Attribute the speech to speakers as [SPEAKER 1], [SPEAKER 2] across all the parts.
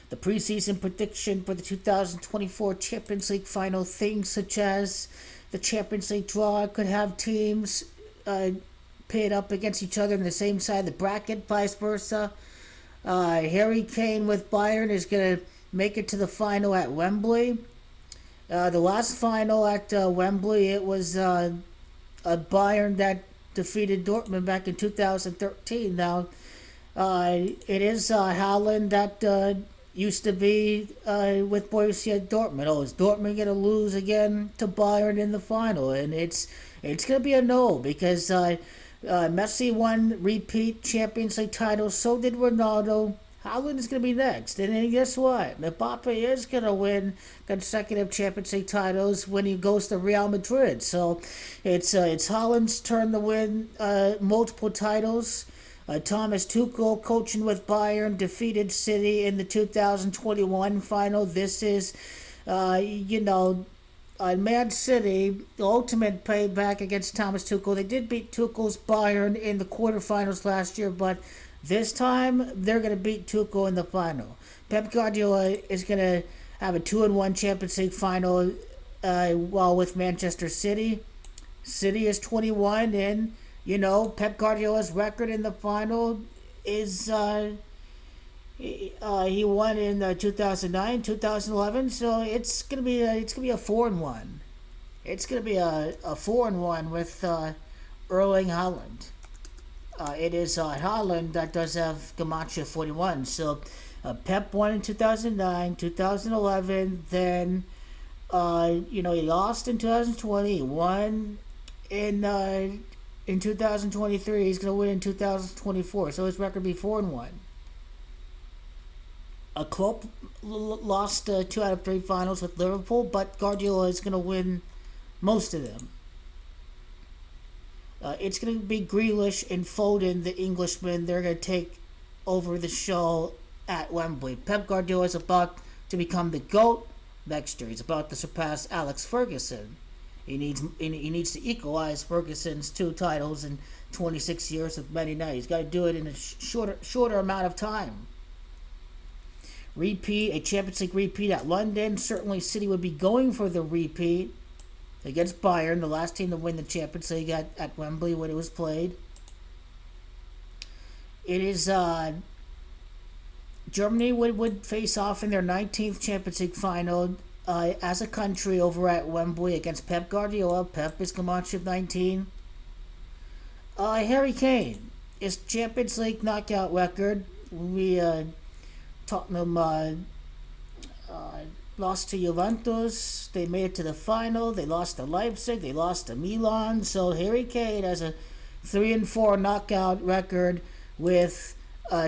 [SPEAKER 1] The preseason prediction for the 2024 Champions League final, things such as the Champions League draw could have teams pitted up against each other on the same side of the bracket, vice versa. Harry Kane with Bayern is going to make it to the final at Wembley. The last final at Wembley, it was a Bayern that defeated Dortmund back in 2013. Now, it is Haaland that used to be with Borussia Dortmund. Oh, is Dortmund going to lose again to Bayern in the final? And it's going to be a no, because Messi won repeat Champions League titles. So did Ronaldo. Haaland is going to be next. And then guess what? Mbappe is going to win consecutive Champions League titles when he goes to Real Madrid. So it's Haaland's turn to win multiple titles. Thomas Tuchel, coaching with Bayern, defeated City in the 2021 final. This is, Man City, the ultimate payback against Thomas Tuchel. They did beat Tuchel's Bayern in the quarterfinals last year, but this time they're going to beat Tuchel in the final. Pep Guardiola is going to have a 2-1 Champions League final while with Manchester City. City is 21, and Pep Guardiola's record in the final is he won in 2009, 2011. So it's gonna be a 4-1. It's gonna be a 4-1 with Erling Haaland. It is Haaland that does have Gematria 41. So Pep won in 2009, 2011. Then he lost in 2020. He won in 2023. He's going to win in 2024. So his record be 4-1. Klopp lost 2 out of 3 finals with Liverpool, but Guardiola is going to win most of them. It's going to be Grealish and Foden, the Englishmen. They're going to take over the show at Wembley. Pep Guardiola is about to become the GOAT next year. He's about to surpass Alex Ferguson. He needs to equalize Ferguson's 2 titles in 26 years with Man United. He's got to do it in a shorter amount of time. A Champions League repeat at London. Certainly City would be going for the repeat against Bayern, the last team to win the Champions League at Wembley when it was played. It is Germany would face off in their 19th Champions League final as a country over at Wembley against Pep Guardiola. Pep is Gematria 19. Harry Kane, his Champions League knockout record. Tottenham lost to Juventus. They made it to the final. They lost to Leipzig. They lost to Milan. So Harry Kane has a 3-4 knockout record with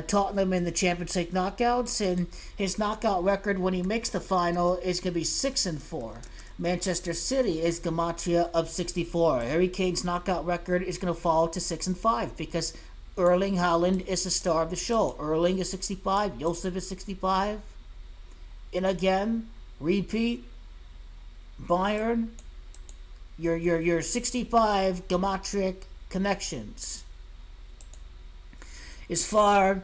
[SPEAKER 1] Tottenham in the Champions League knockouts, and his knockout record when he makes the final is going to be 6-4. Manchester City is Gematria of 64. Harry Kane's knockout record is going to fall to 6-5 because Erling Haaland is the star of the show. Erling is 65. Josep is 65. And again, repeat, Bayern, your 65 Gematric connections. As far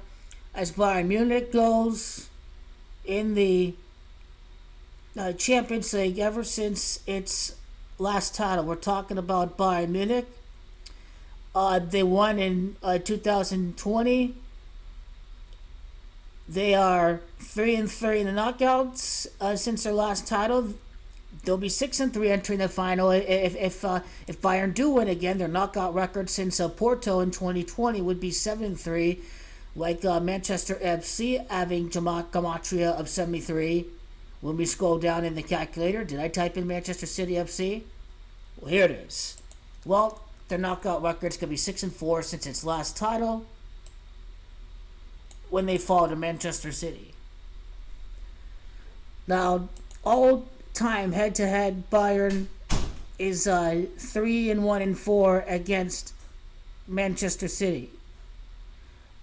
[SPEAKER 1] as Bayern Munich goes, in the Champions League, ever since its last title, we're talking about Bayern Munich. They won in 2020. They are 3-3 in the knockouts since their last title. They'll be 6-3 entering the final. If Bayern do win again, their knockout record since Porto in 2020 would be 7-3, like Manchester FC having Gematria of 73. When we scroll down in the calculator, did I type in Manchester City FC? Well, here it is. Well, their knockout record's going to be 6-4 since its last title when they fall to Manchester City. Now, all time head-to-head, Bayern is 3-1-4 against Manchester City.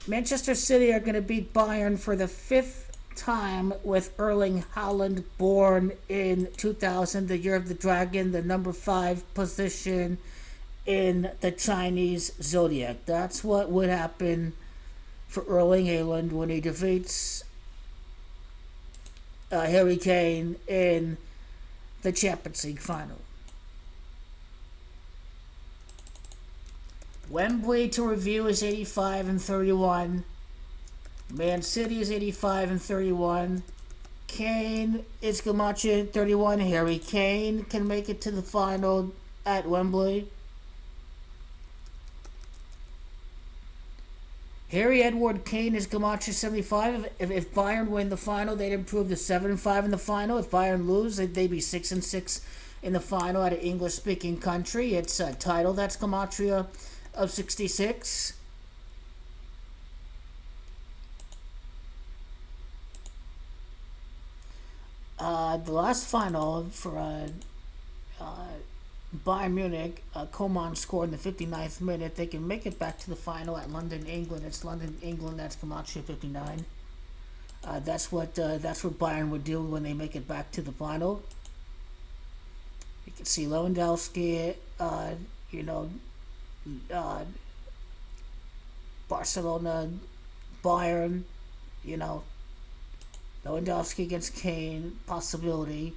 [SPEAKER 1] Manchester City are going to beat Bayern for the 5th time with Erling Haaland, born in 2000, the year of the dragon, the number 5 position in the Chinese zodiac. That's what would happen for Erling Haaland when he defeats Harry Kane in the Champions League final. Wembley, to review, is 85 and 31. Man City is 85 and 31. Kane is Camacho 31. Harry Kane can make it to the final at Wembley. Harry Edward Kane is Camacho 75. If Bayern win the final, they'd improve to 7-5 in the final. If Bayern lose, they'd be 6-6 in the final at an English-speaking country. It's a title that's Camacho of 66. The last final for Bayern Munich, Coman scored in the 59th minute. They can make it back to the final at London, England. It's London, England. That's Camacho 59. That's what Bayern would do when they make it back to the final. You can see Lewandowski. Barcelona, Bayern. Lewandowski against Kane, possibility.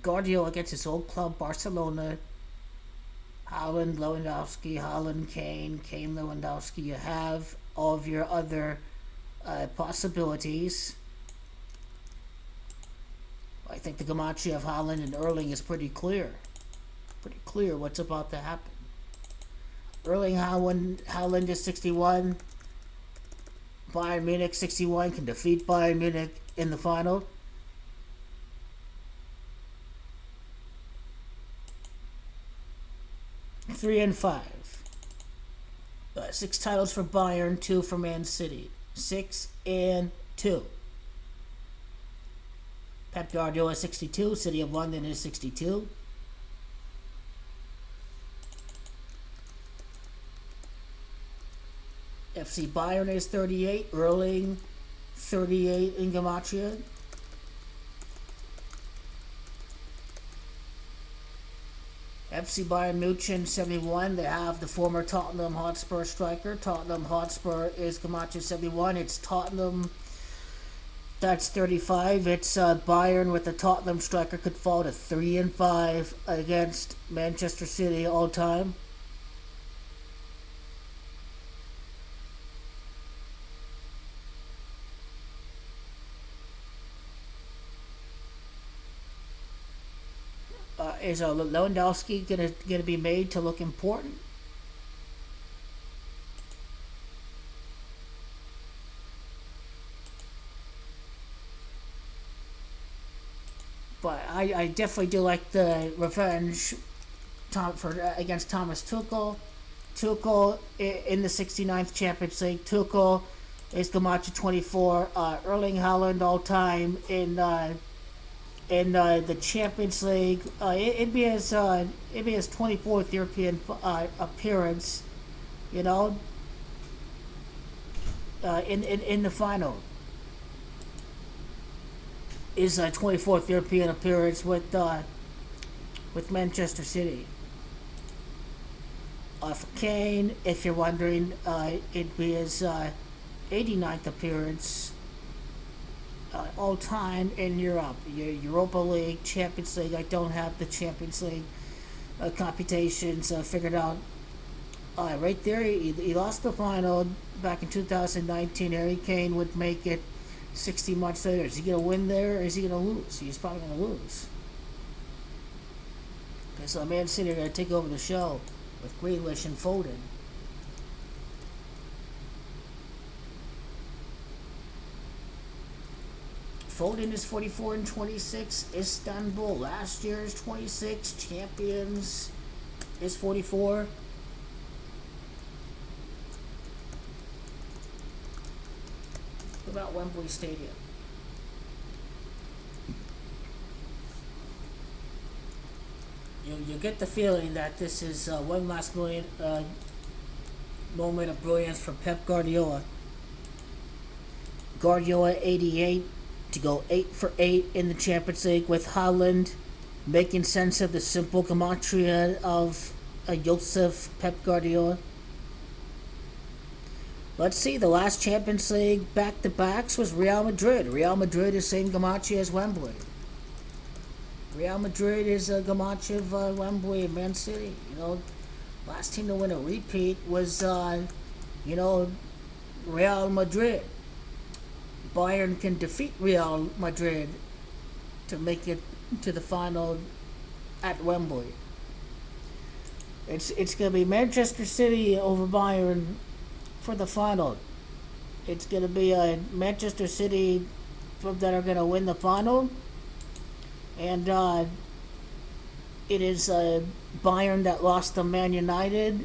[SPEAKER 1] Guardiola against his old club, Barcelona. Haaland, Lewandowski, Haaland, Kane, Lewandowski. You have all of your other possibilities. I think the Camacho of Haaland and Erling is pretty clear. Pretty clear what's about to happen. Erling Haaland is 61. Bayern Munich 61 can defeat Bayern Munich in the final. Three and 5. 6 titles for Bayern, 2 for Man City. 6 and 2. Pep Guardiola 62. City of London is 62. FC Bayern is 38. Erling 38 in Gematria. FC Bayern München 71. They have the former Tottenham Hotspur striker. Tottenham Hotspur is Gematria 71. It's Tottenham. That's 35. It's Bayern with the Tottenham striker could fall to 3 and 5 against Manchester City all time. Is Lewandowski gonna be made to look important? But I definitely do like the revenge against Thomas Tuchel. Tuchel in the 69th Champions League. Tuchel is Camacho 24. Erling Haaland all time in the Champions League. It'd be his 24th European appearance, in the final. His 24th European appearance with Manchester City. For Kane, if you're wondering, it'd be his 89th appearance all time in Europe. Europa League, Champions League. I don't have the Champions League computations figured out. Right there, he lost the final back in 2019. Harry Kane would make it 60 months later. Is he going to win there, or is he going to lose? He's probably going to lose. Because Man City are going to take over the show with Grealish and Foden. Foden is 44 and 26. Istanbul, last year's 26. Champions is 44. What about Wembley Stadium? You get the feeling that this is one last moment of brilliance for Pep Guardiola. Guardiola 88. To go 8 for 8 in the Champions League with Haaland, making sense of the simple gematria of Josep Pep Guardiola. Let's see, the last Champions League back-to-backs was Real Madrid. Real Madrid is same Gamache as Wembley. Real Madrid is a Gamache of Wembley and Man City. Last team to win a repeat was, Real Madrid. Bayern can defeat Real Madrid to make it to the final at Wembley. It's going to be Manchester City over Bayern for the final. It's going to be Manchester City that are going to win the final. And it is Bayern that lost to Man United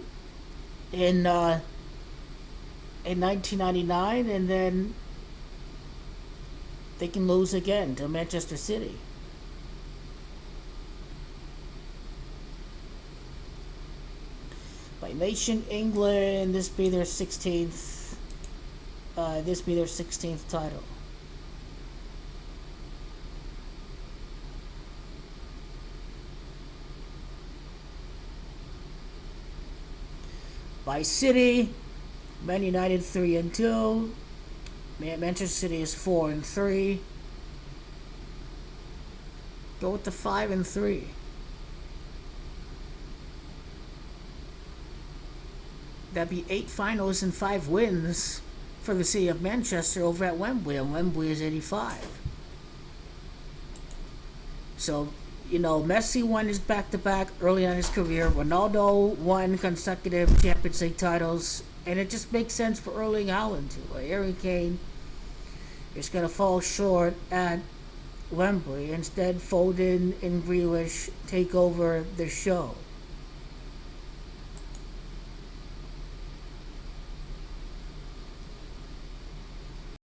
[SPEAKER 1] in 1999, and then they can lose again to Manchester City. By nation, England, this be their 16th. This be their 16th title. By city, Man United 3-2. Manchester City is 4-3. Go with the 5-3. That'd be 8 finals and 5 wins for the city of Manchester over at Wembley, and Wembley is 85. So, Messi won his back-to-back early on his career. Ronaldo won consecutive Champions League titles, and it just makes sense for Erling Haaland too. Harry Kane is going to fall short at Wembley. Instead, Foden and Grealish take over the show.